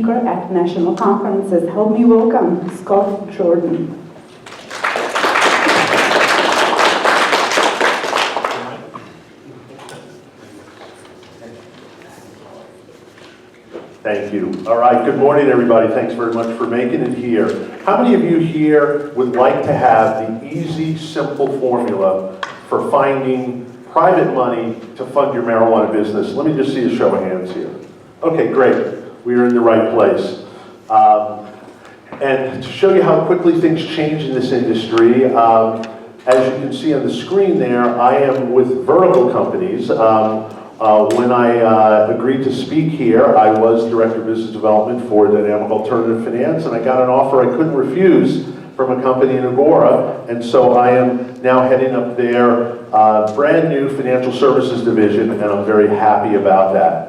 speaker at national conferences. Help me welcome Scott Jordan. Thank you. All right, good morning, everybody. Thanks very much for making it here. How many of you here would like to have the easy, simple formula for finding private money to fund your marijuana business? Let me just see a show of hands here. Okay, great. We are in the right place. And to show you how quickly things change in this industry, as you can see on the screen there, I am with Vertical Companies. When I agreed to speak here, I was Director of Business Development for Dynamic Alternative Finance, and I got an offer I couldn't refuse from a company in Agora, and so I am now heading up their brand new financial services division, and I'm very happy about that.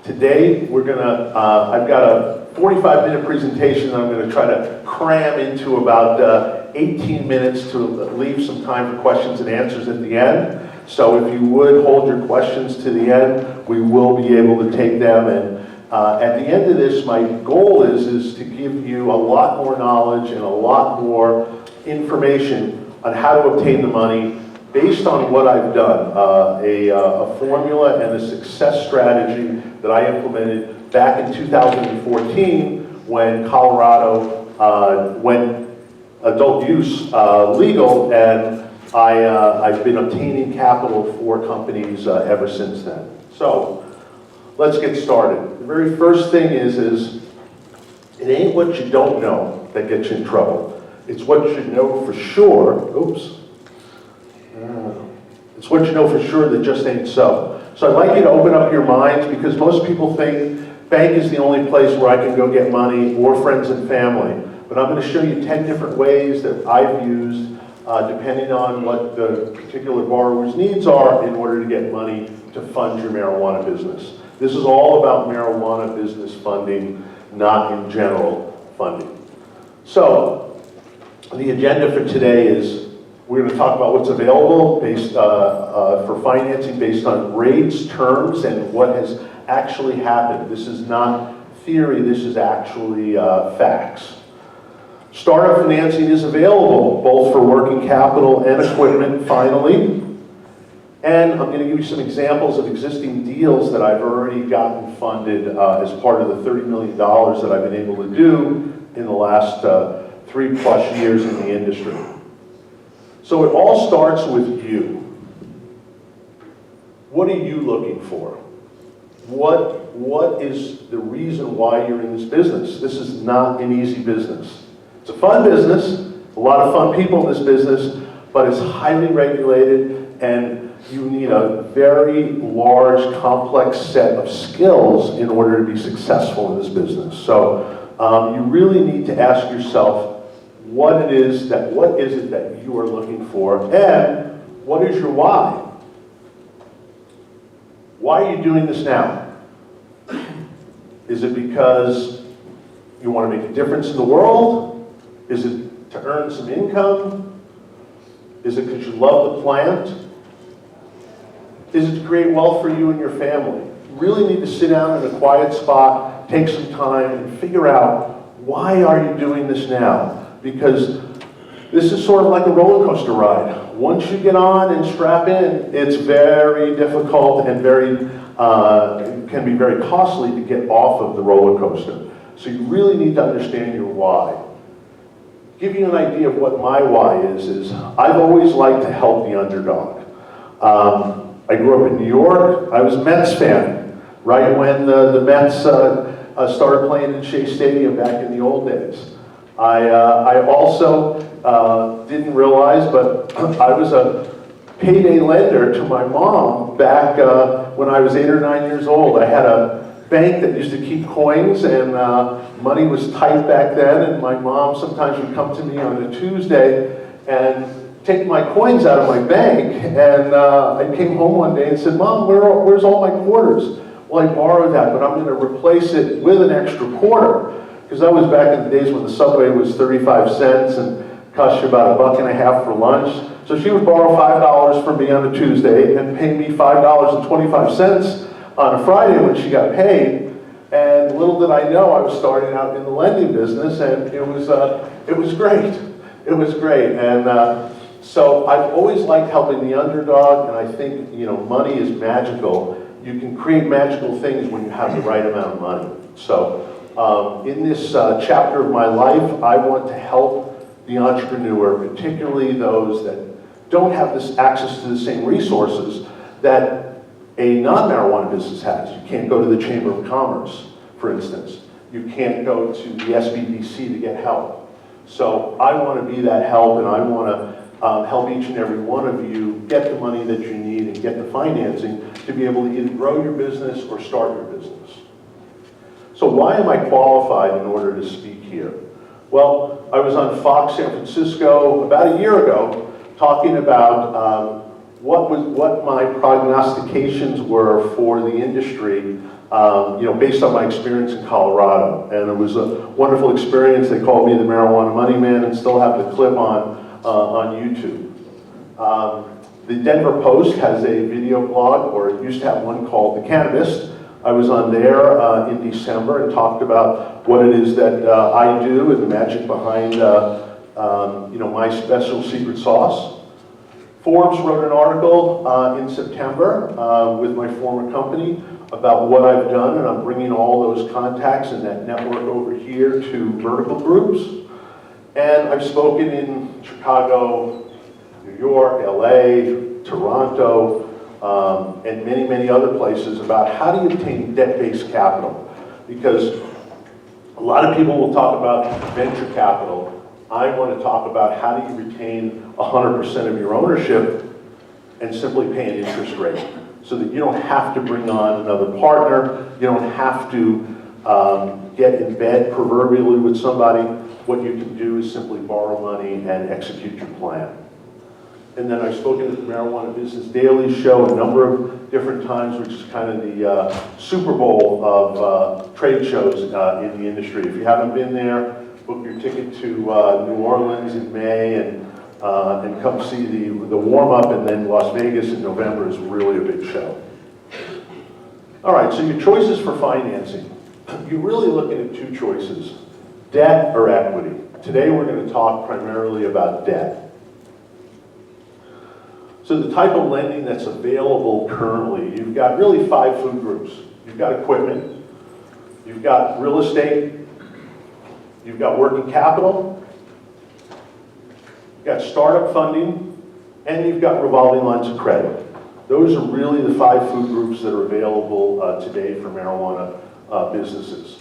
Today, I've got a 45-minute presentation that I'm going to try to cram into about 18 minutes to leave some time for questions and answers at the end. So if you would hold your questions to the end, we will be able to take them. And at the end of this, my goal is to give you a lot more knowledge and a lot more information on how to obtain the money based on what I've done, a formula and a success strategy that I implemented back in 2014 when Colorado went adult use legal, and I've been obtaining capital for companies ever since then. So let's get started. The very first thing is it ain't what you don't know that gets you in trouble. It's what you know for sure. Oops. It's what you know for sure that just ain't so. So I'd like you to open up your minds, because most people think bank is the only place where I can go get money, or friends and family. But I'm going to show you 10 different ways that I've used depending on what the particular borrower's needs are in order to get money to fund your marijuana business. This is all about marijuana business funding, not in general funding. So the agenda for today is we're going to talk about what's available based for financing based on rates, terms, and what has actually happened. This is not theory, this is actually facts. Startup financing is available, both for working capital and equipment, finally. And I'm going to give you some examples of existing deals that I've already gotten funded as part of the $30 million that I've been able to do in the last 3+ years in the industry. So it all starts with you. What are you looking for? What is the reason why you're in this business? This is not an easy business. It's a fun business, a lot of fun people in this business, but it's highly regulated, and you need a very large, complex set of skills in order to be successful in this business. So you really need to ask yourself what is it that you are looking for, and what is your why? Why are you doing this now? Is it because you want to make a difference in the world? Is it to earn some income? Is it because you love the plant? Is it to create wealth for you and your family? You really need to sit down in a quiet spot, take some time, and figure out, why are you doing this now? Because this is sort of like a roller coaster ride. Once you get on and strap in, it's very difficult and can be very costly to get off of the roller coaster. So you really need to understand your why. Give you an idea of what my why is I've always liked to help the underdog. I grew up in New York. I was a Mets fan, right when the Mets started playing in Shea Stadium back in the old days. I also didn't realize, but I was a payday lender to my mom back when I was 8 or 9 years old. I had a bank that used to keep coins, and money was tight back then, and my mom sometimes would come to me on a Tuesday and take my coins out of my bank, and I came home one day and said, "Mom, where's all my quarters?" Well, I borrowed that, but I'm going to replace it with an extra quarter, because that was back in the days when the Subway was 35 cents and cost you about $1.50 for lunch. So she would borrow $5 from me on a Tuesday and pay me $5.25 on a Friday when she got paid. And little did I know, I was starting out in the lending business, and it was great. It was great. And so I've always liked helping the underdog, and I think, money is magical. You can create magical things when you have the right amount of money. So in this chapter of my life, I want to help the entrepreneur, particularly those that don't have this access to the same resources that a non-marijuana business has. You can't go to the Chamber of Commerce, for instance. You can't go to the SBDC to get help. So I want to be that help, and I want to help each and every one of you get the money that you need and get the financing to be able to either grow your business or start your business. So why am I qualified in order to speak here? Well, I was on Fox San Francisco about a year ago talking about what my prognostications were for the industry, based on my experience in Colorado. And it was a wonderful experience. They called me the Marijuana Money Man, and still have the clip on YouTube. The Denver Post has a video blog, or it used to have one called The Cannabist. I was on there in December and talked about what it is that I do and the magic behind my special secret sauce. Forbes wrote an article in September with my former company about what I've done, and I'm bringing all those contacts and that network over here to vertical groups. And I've spoken in Chicago, New York, LA, Toronto, and many, many other places about how do you obtain debt-based capital. Because a lot of people will talk about venture capital. I want to talk about how do you retain 100% of your ownership and simply pay an interest rate so that you don't have to bring on another partner, you don't have to get in bed proverbially with somebody. What you can do is simply borrow money and execute your plan. And then I've spoken at the Marijuana Business Daily show a number of different times, which is kind of the Super Bowl of trade shows in the industry. If you haven't been there, book your ticket to New Orleans in May and come see the warm-up, and then Las Vegas in November is really a big show. All right, so your choices for financing. You're really looking at two choices, debt or equity. Today we're going to talk primarily about debt. So the type of lending that's available currently, you've got really 5 food groups. You've got equipment, you've got real estate, you've got working capital, you've got startup funding, and you've got revolving lines of credit. Those are really the 5 food groups that are available today for marijuana businesses.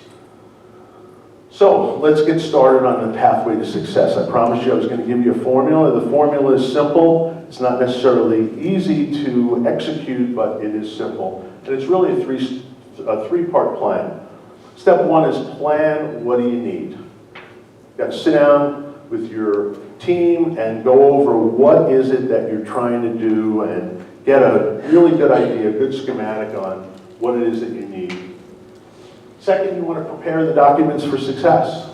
So let's get started on the pathway to success. I promised you I was going to give you a formula. The formula is simple. It's not necessarily easy to execute, but it is simple. And it's really a three-part plan. Step 1 is plan, what do you need? You've got to sit down with your team and go over what is it that you're trying to do and get a really good idea, a good schematic on what it is that you need. Second, you want to prepare the documents for success.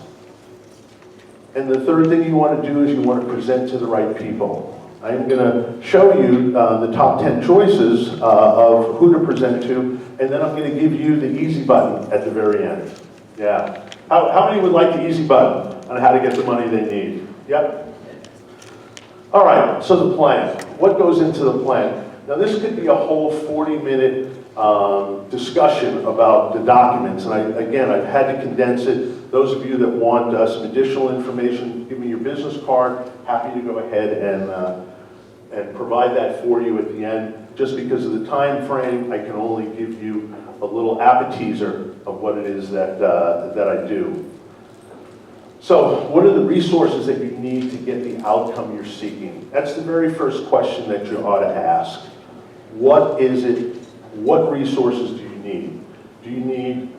And the third thing you want to do is you want to present to the right people. I'm going to show you the top 10 choices of who to present to, and then I'm going to give you the easy button at the very end. Yeah. How many would like the easy button on how to get the money they need? Yep. All right, so the plan. What goes into the plan? Now this could be a whole 40-minute discussion about the documents, and I've had to condense it. Those of you that want some additional information, give me your business card. Happy to go ahead and provide that for you at the end. Just because of the time frame, I can only give you a little appetizer of what it is that I do. So, what are the resources that you need to get the outcome you're seeking? That's the very first question that you ought to ask. What is it? What resources do you need? Do you need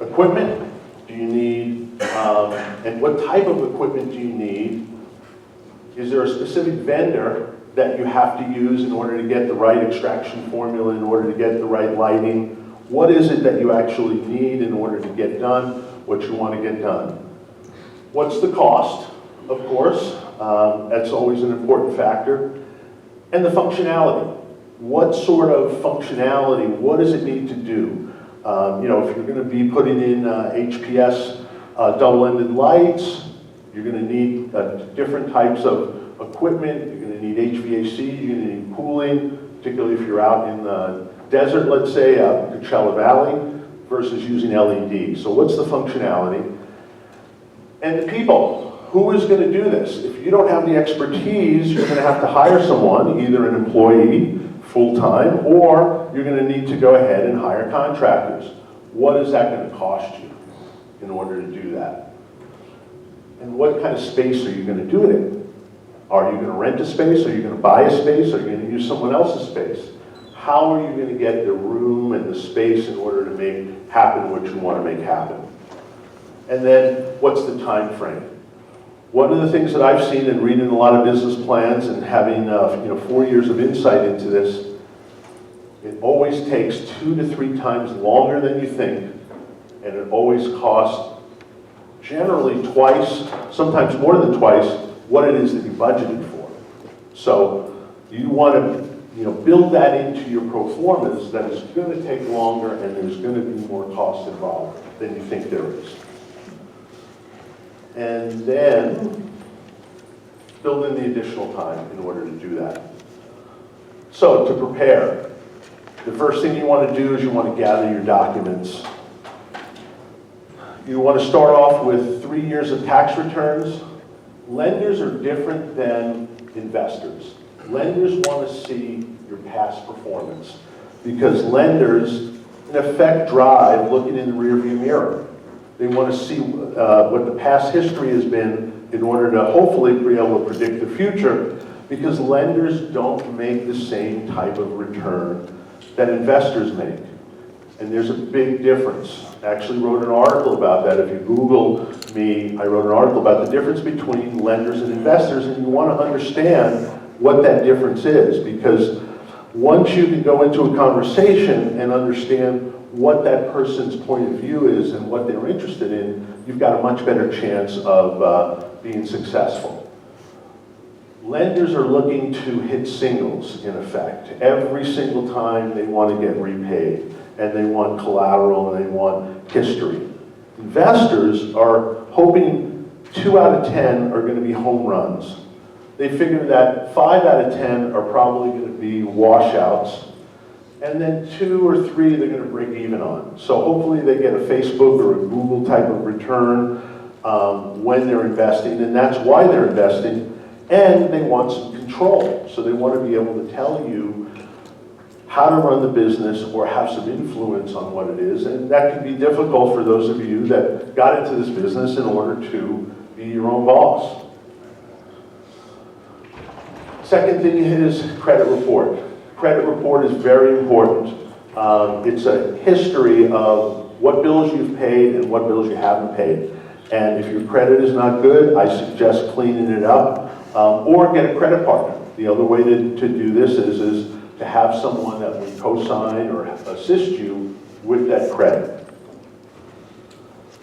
equipment? Do you need, and what type of equipment do you need? Is there a specific vendor that you have to use in order to get the right extraction formula, in order to get the right lighting? What is it that you actually need in order to get done what you want to get done? What's the cost, of course? That's always an important factor. And the functionality. What sort of functionality, what does it need to do? If you're going to be putting in HPS double-ended lights, you're going to need different types of equipment. You're going to need HVAC, you're going to need cooling, particularly if you're out in the desert, let's say, out in Coachella Valley, versus using LED. So what's the functionality? And the people. Who is going to do this? If you don't have the expertise, you're going to have to hire someone, either an employee, full-time, or you're going to need to go ahead and hire contractors. What is that going to cost you in order to do that? And what kind of space are you going to do it in? Are you going to rent a space? Are you going to buy a space? Are you going to use someone else's space? How are you going to get the room and the space in order to make happen what you want to make happen? And then, what's the time frame? One of the things that I've seen in reading a lot of business plans and having 4 years of insight into this, it always takes 2 to 3 times longer than you think, and it always costs generally twice, sometimes more than twice, what it is that you budgeted for. So you want to build that into your pro formas that it's going to take longer and there's going to be more cost involved than you think there is. And then build in the additional time in order to do that. So to prepare, the first thing you want to do is you want to gather your documents. You want to start off with 3 years of tax returns. Lenders are different than investors. Lenders want to see your past performance because lenders, in effect, drive looking in the rearview mirror. They want to see what the past history has been in order to hopefully be able to predict the future, because lenders don't make the same type of return that investors make. And there's a big difference. I actually wrote an article about that. If you Google me, I wrote an article about the difference between lenders and investors, and you want to understand what that difference is, because once you can go into a conversation and understand what that person's point of view is and what they're interested in, you've got a much better chance of being successful. Lenders are looking to hit singles, in effect. Every single time they want to get repaid, and they want collateral, and they want history. Investors are hoping 2 out of 10 are going to be home runs. They figure that 5 out of 10 are probably going to be washouts, and then 2 or 3 they're going to break even on. So hopefully they get a Facebook or a Google type of return when they're investing, and that's why they're investing, and they want some control. So they want to be able to tell you how to run the business or have some influence on what it is, and that can be difficult for those of you that got into this business in order to be your own boss. Second thing is credit report. Credit report is very important. It's a history of what bills you've paid and what bills you haven't paid. And if your credit is not good, I suggest cleaning it up or get a credit partner. The other way to do this is to have someone that will co-sign or assist you with that credit.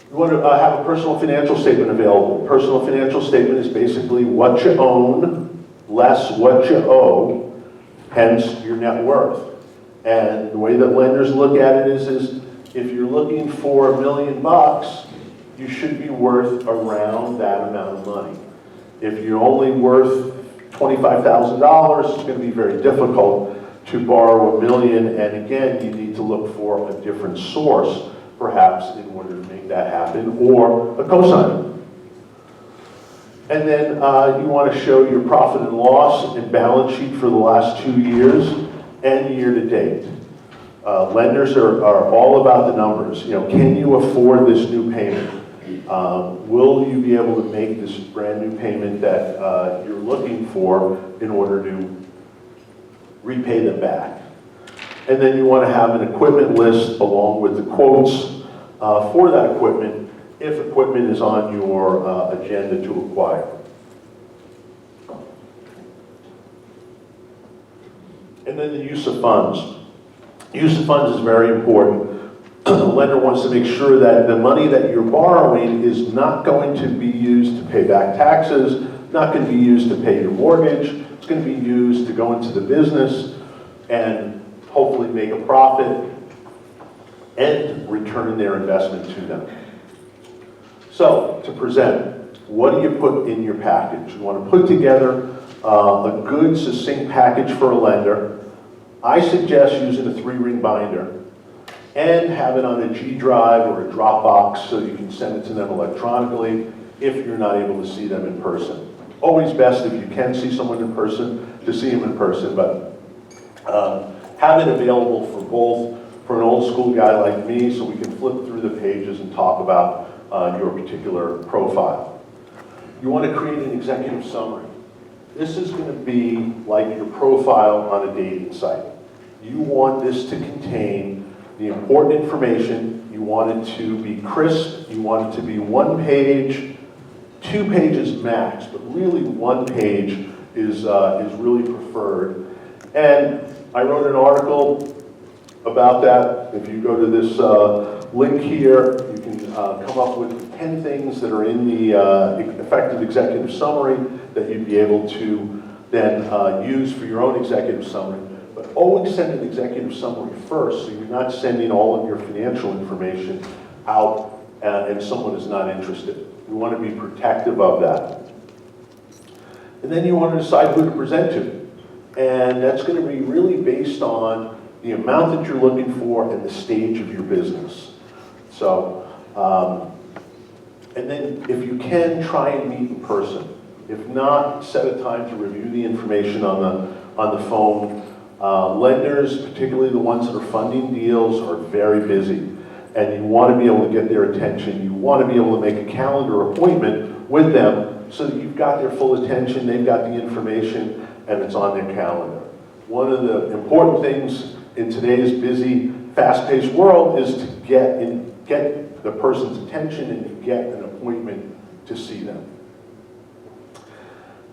You want to have a personal financial statement available. Personal financial statement is basically what you own less what you owe, hence your net worth. And the way that lenders look at it is if you're looking for $1 million, you should be worth around that amount of money. If you're only worth $25,000, it's going to be very difficult to borrow $1 million, and again, you need to look for a different source, perhaps, in order to make that happen, or a cosigner. And then you want to show your profit and loss and balance sheet for the last 2 years and year to date. Lenders are all about the numbers. Can you afford this new payment? Will you be able to make this brand new payment that you're looking for in order to repay them back? And then you want to have an equipment list along with the quotes for that equipment if equipment is on your agenda to acquire. And then the use of funds. Use of funds is very important. The lender wants to make sure that the money that you're borrowing is not going to be used to pay back taxes, not going to be used to pay your mortgage. It's going to be used to go into the business and hopefully make a profit and return their investment to them. So, to present, what do you put in your package? You want to put together a good, succinct package for a lender. I suggest using a 3-ring binder and have it on a G drive or a Dropbox so you can send it to them electronically if you're not able to see them in person. Always best if you can see someone in person to see them in person, but have it available for both, for an old school guy like me, so we can flip through the pages and talk about your particular profile. You want to create an executive summary. This is going to be like your profile on a dating site. You want this to contain the important information. You want it to be crisp. You want it to be 1 page, 2 pages max, but really 1 page is really preferred. And I wrote an article about that. If you go to this link here, you can come up with 10 things that are in the effective executive summary that you'd be able to then use for your own executive summary. But always send an executive summary first, so you're not sending all of your financial information out and someone is not interested. You want to be protective of that. And then you want to decide who to present to. And that's going to be really based on the amount that you're looking for and the stage of your business. So, and then if you can, try and meet in person. If not, set a time to review the information on the phone. Lenders, particularly the ones that are funding deals, are very busy. And you want to be able to get their attention. You want to be able to make a calendar appointment with them so that you've got their full attention, they've got the information, and it's on their calendar. One of the important things in today's busy, fast-paced world is to get the person's attention and to get an appointment to see them.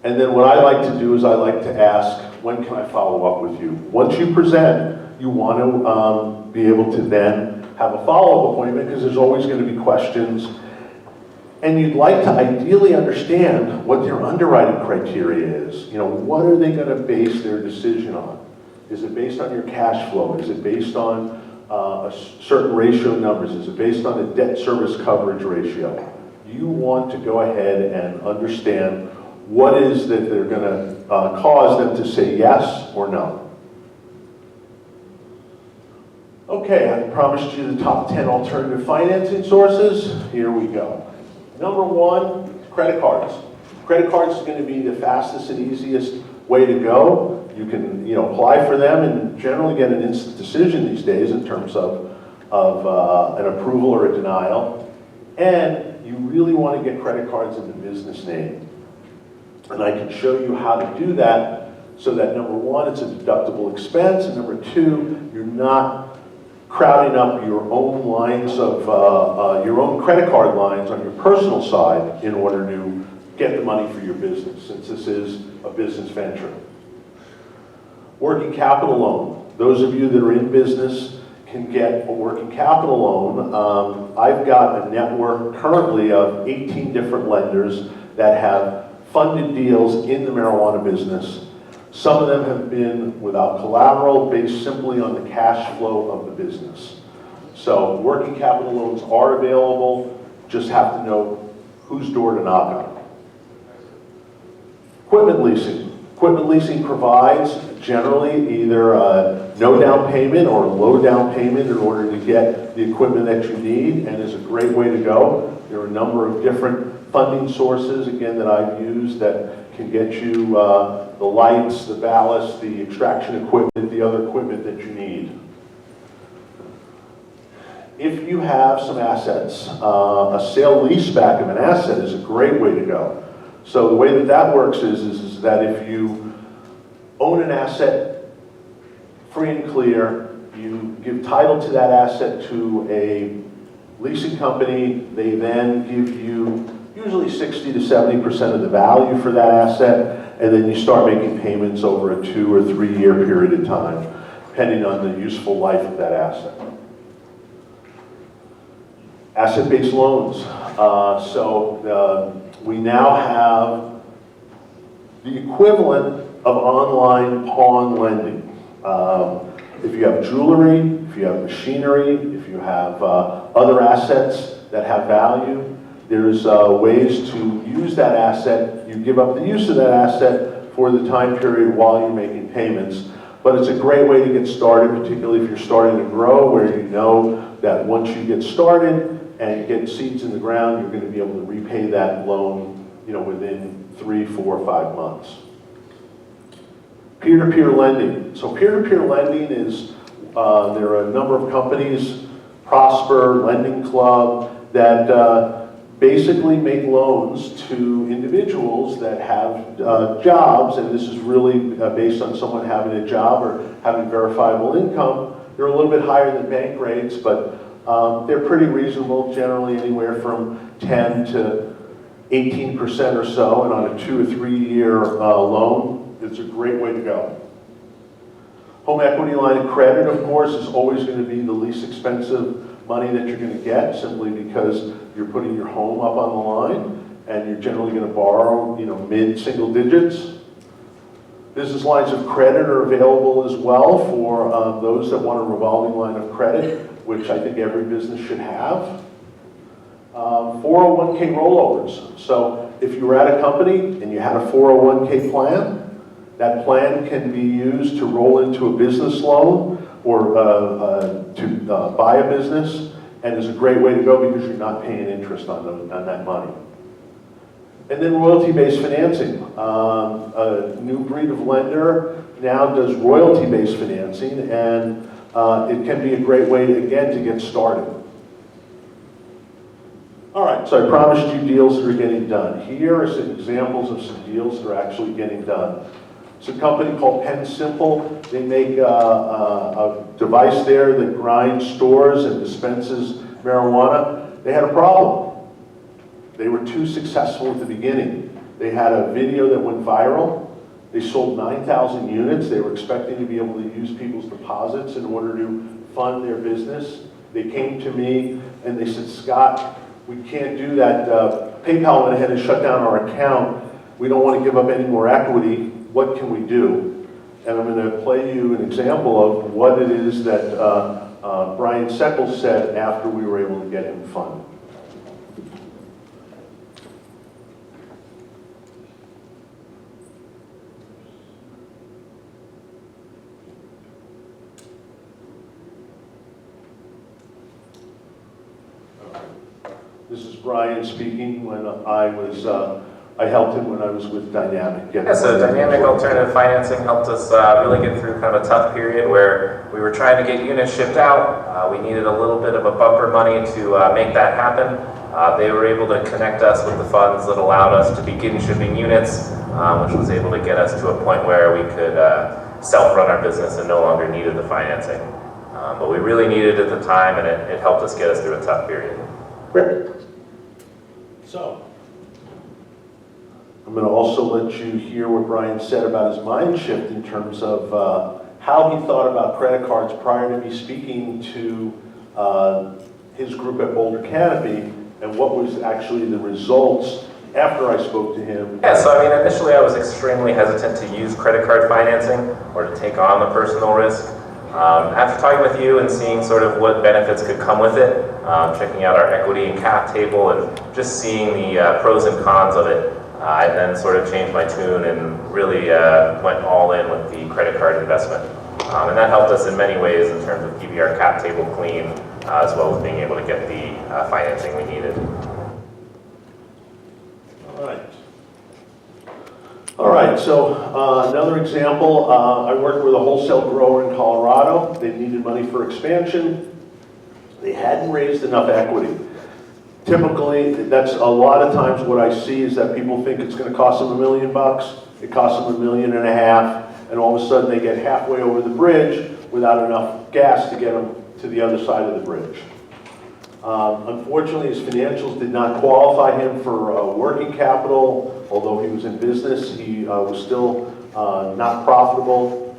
And then what I like to do is I like to ask, when can I follow up with you? Once you present, you want to be able to then have a follow-up appointment because there's always going to be questions. And you'd like to ideally understand what their underwriting criteria is. You know, what are they going to base their decision on? Is it based on your cash flow? Is it based on a certain ratio numbers? Is it based on a debt service coverage ratio? You want to go ahead and understand what is that they're going to cause them to say yes or no. Okay, I promised you the top 10 alternative financing sources. Here we go. Number 1, credit cards. Credit cards is going to be the fastest and easiest way to go. You can, apply for them and generally get an instant decision these days in terms of an approval or a denial. And you really want to get credit cards in the business name. And I can show you how to do that so that number 1, it's a deductible expense, and number 2, you're not crowding up your own lines of, your own credit card lines on your personal side in order to get the money for your business, since this is a business venture. Working capital loan. Those of you that are in business can get a working capital loan. I've got a network currently of 18 different lenders that have funded deals in the marijuana business. Some of them have been without collateral, based simply on the cash flow of the business. So working capital loans are available, just have to know whose door to knock on. Equipment leasing. Equipment leasing provides generally either no down payment or low down payment in order to get the equipment that you need, and is a great way to go. There are a number of different funding sources, again, that I've used that can get you the lights, the ballast, the extraction equipment, the other equipment that you need. If you have some assets, a sale leaseback of an asset is a great way to go. So the way that that works is that if you own an asset free and clear, you give title to that asset to a leasing company, they then give you usually 60 to 70% of the value for that asset, and then you start making payments over a 2 or 3 year period of time, depending on the useful life of that asset. Asset-based loans. We now have the equivalent of online pawn lending. If you have jewelry, if you have machinery, if you have other assets that have value, there's ways to use that asset. You give up the use of that asset for the time period while you're making payments. But it's a great way to get started, particularly if you're starting to grow, where you know that once you get started and you get seeds in the ground, you're going to be able to repay that loan, within 3, 4, 5 months. Peer-to-peer lending. So peer-to-peer lending is, there are a number of companies, Prosper, Lending Club, that basically make loans to individuals that have jobs, and this is really based on someone having a job or having verifiable income. They're a little bit higher than bank rates, but they're pretty reasonable, generally anywhere from 10 to 18% or so, and on a 2 or 3 year loan, it's a great way to go. Home equity line of credit, of course, is always going to be the least expensive money that you're going to get, simply because you're putting your home up on the line, and you're generally going to borrow, mid-single digits. Business lines of credit are available as well for those that want a revolving line of credit, which I think every business should have. 401k rollovers. So if you were at a company and you had a 401k plan, that plan can be used to roll into a business loan or to buy a business, and is a great way to go because you're not paying interest on that money. And then royalty-based financing. A new breed of lender now does royalty-based financing, and it can be a great way, again, to get started. All right, so I promised you deals that are getting done. Here are some examples of some deals that are actually getting done. It's a company called Pen Simple. They make a device there that grinds, stores, and dispenses marijuana. They had a problem. They were too successful at the beginning. They had a video that went viral. They sold 9,000 units. They were expecting to be able to use people's deposits in order to fund their business. They came to me and they said, Scott, we can't do that. PayPal went ahead and shut down our account. We don't want to give up any more equity. What can we do? And I'm going to play you an example of what it is that Brian Seckles said after we were able to get him funded. This is Brian speaking. When I helped him when I was with Dynamic. So Dynamic Alternative Financing helped us really get through kind of a tough period where we were trying to get units shipped out. We needed a little bit of a bumper money to make that happen. They were able to connect us with the funds that allowed us to begin shipping units, which was able to get us to a point where we could self-run our business and no longer needed the financing. But we really needed it at the time, and it helped us get us through a tough period. Great. So, I'm going to also let you hear what Brian said about his mind shift in terms of how he thought about credit cards prior to me speaking to his group at Boulder Canopy, and what was actually the results after I spoke to him. Yeah, so I mean, initially I was extremely hesitant to use credit card financing or to take on the personal risk. After talking with you and seeing sort of what benefits could come with it, checking out our equity and cap table and just seeing the pros and cons of it, I then sort of changed my tune and really went all in with the credit card investment. And that helped us in many ways in terms of keeping our cap table clean, as well as being able to get the financing we needed. All right, so another example, I worked with a wholesale grower in Colorado. They needed money for expansion. They hadn't raised enough equity. Typically, that's a lot of times what I see is that people think it's going to cost them $1 million. It costs them $1.5 million, and all of a sudden they get halfway over the bridge without enough gas to get them to the other side of the bridge. Unfortunately, his financials did not qualify him for working capital. Although he was in business, he was still not profitable.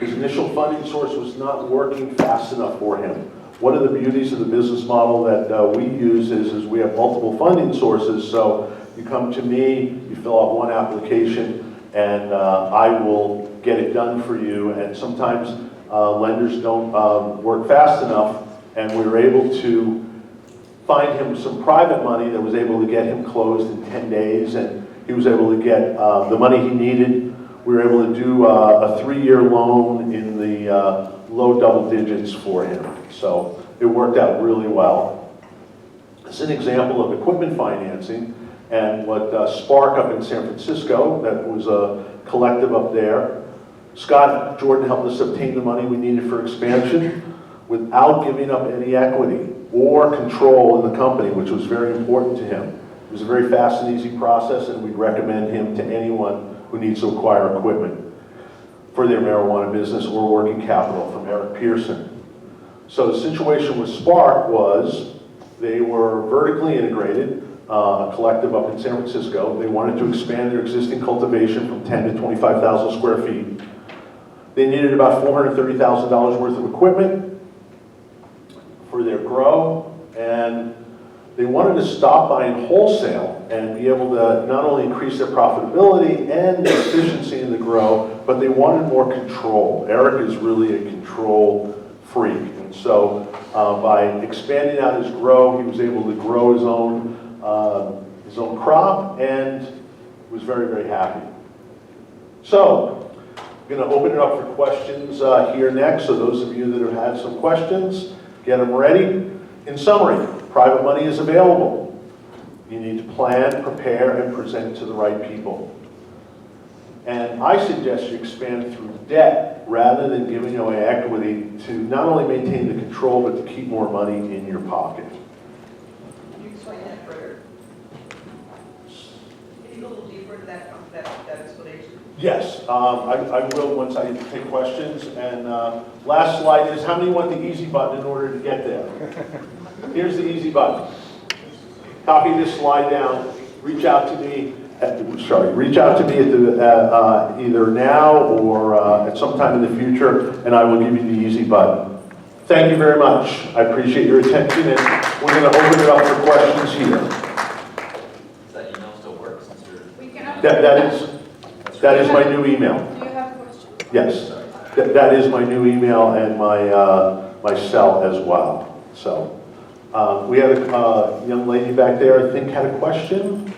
His initial funding source was not working fast enough for him. One of the beauties of the business model that we use is we have multiple funding sources. So you come to me, you fill out one application, and I will get it done for you. And sometimes lenders don't work fast enough, and we were able to find him some private money that was able to get him closed in 10 days, and he was able to get the money he needed. We were able to do a 3-year loan in the low double digits for him. So it worked out really well. It's an example of equipment financing, and what Spark up in San Francisco, that was a collective up there. Scott and Jordan helped us obtain the money we needed for expansion without giving up any equity or control in the company, which was very important to him. It was a very fast and easy process, and we'd recommend him to anyone who needs to acquire equipment for their marijuana business or working capital, from Eric Pearson. So the situation with Spark was they were vertically integrated, a collective up in San Francisco. They wanted to expand their existing cultivation from 10 to 25,000 square feet. They needed about $430,000 worth of equipment for their grow, and they wanted to stop buying wholesale and be able to not only increase their profitability and their efficiency in the grow, but they wanted more control. Eric is really a control freak, and so by expanding out his grow, he was able to grow his own crop, and was very, very happy. So I'm going to open it up for questions here next. So those of you that have had some questions, get them ready. In summary, private money is available. You need to plan, prepare, and present to the right people. And I suggest you expand through debt rather than giving away equity to not only maintain the control, but to keep more money in your pocket. Can you explain that further? Can you go a little deeper into that explanation? Yes, I will once I take questions. And last slide is, how many want the easy button in order to get there? Here's the easy button. Copy this slide down. Reach out to me. Reach out to me at the, either now or at some time in the future, and I will give you the easy button. Thank you very much. I appreciate your attention, and we're going to open it up for questions here. Does that email still work since you're... That is my new email. Do you have a question? Yes, that is my new email and my cell as well. So we had a young lady back there, I think, had a question.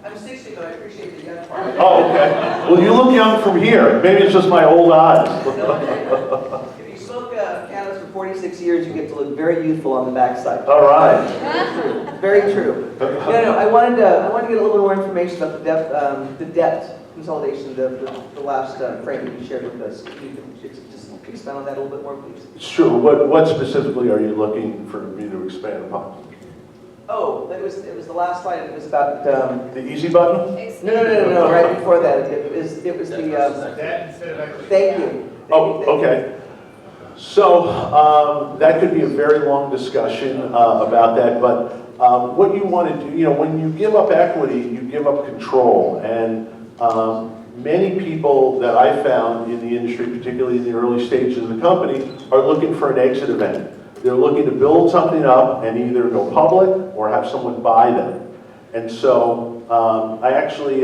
I'm 60, but I appreciate the young part. Oh, okay. Well, you look young from here. Maybe it's just my old eyes. If you smoke cannabis for 46 years, you get to look very youthful on the backside. All right. Very true. No, I wanted to get a little bit more information about the debt consolidation, the last frame that you shared with us. Can you just expand on that a little bit more, please? Sure. What specifically are you looking for me to expand upon? Oh, it was the last slide. It was about The easy button? no. Right before that, it was the thank you. Oh, okay. So that could be a very long discussion about that, but what you want to do, when you give up equity, you give up control, and many people that I found in the industry, particularly in the early stages of the company, are looking for an exit event. They're looking to build something up and either go public or have someone buy them. And so I actually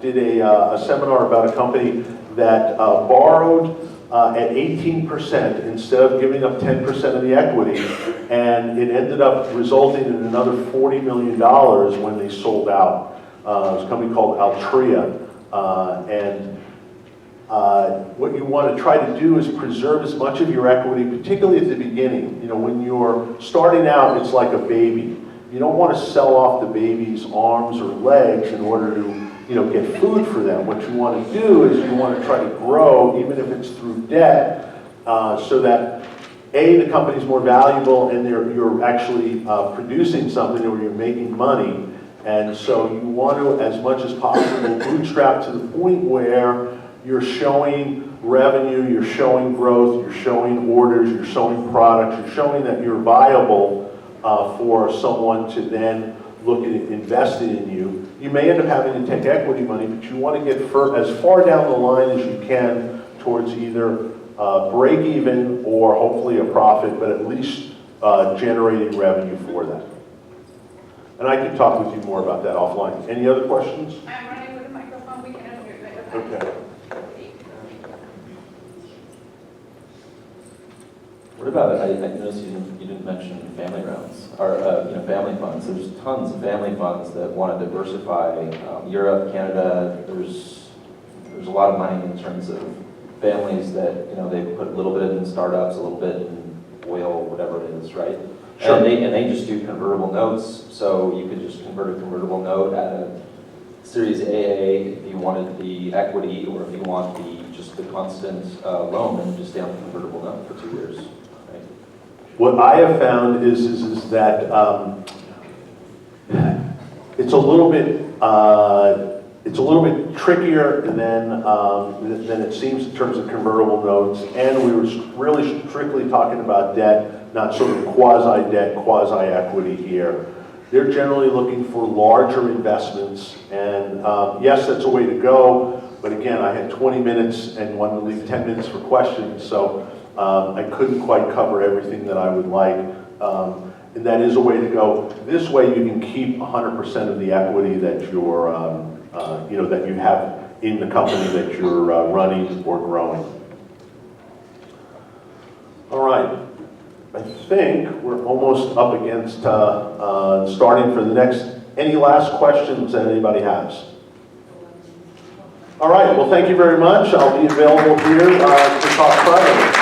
did a seminar about a company that borrowed at 18% instead of giving up 10% of the equity, and it ended up resulting in another $40 million when they sold out. It was a company called Altria. What you want to try to do is preserve as much of your equity, particularly at the beginning. When you're starting out, it's like a baby. You don't want to sell off the baby's arms or legs in order to, get food for them. What you want to do is you want to try to grow, even if it's through debt, so that A, the company's more valuable and you're actually producing something or you're making money. And so you want to, as much as possible, bootstrap to the point where you're showing revenue, you're showing growth, you're showing orders, you're showing products, you're showing that you're viable for someone to then look at investing in you. You may end up having to take equity money, but you want to get as far down the line as you can towards either break even or hopefully a profit, but at least generating revenue for that. And I can talk with you more about that offline. Any other questions? I'm running with a microphone. We can unmute it. Okay. about it, I noticed you didn't mention family rounds, or, family funds. There's tons of family funds that want to diversify. Europe, Canada, there's a lot of money in terms of families that, they put a little bit in startups, a little bit in oil, whatever it is, right? Sure. And they just do convertible notes, so you could just convert a convertible note at a Series AA if you wanted the equity, or if you want just the constant loan, and just stay on the convertible note for 2 years. Right? What I have found is that it's a little bit trickier than it seems in terms of convertible notes, and we were really strictly talking about debt, not sort of quasi-debt, quasi-equity here. They're generally looking for larger investments, and yes, that's a way to go, but again, I had 20 minutes and wanted to leave 10 minutes for questions, so I couldn't quite cover everything that I would like, and that is a way to go. This way you can keep 100% of the equity that you're, that you have in the company that you're running or growing. All right. I think we're almost up against starting for the next. Any last questions that anybody has? All right, well, thank you very much. I'll be available here to talk privately.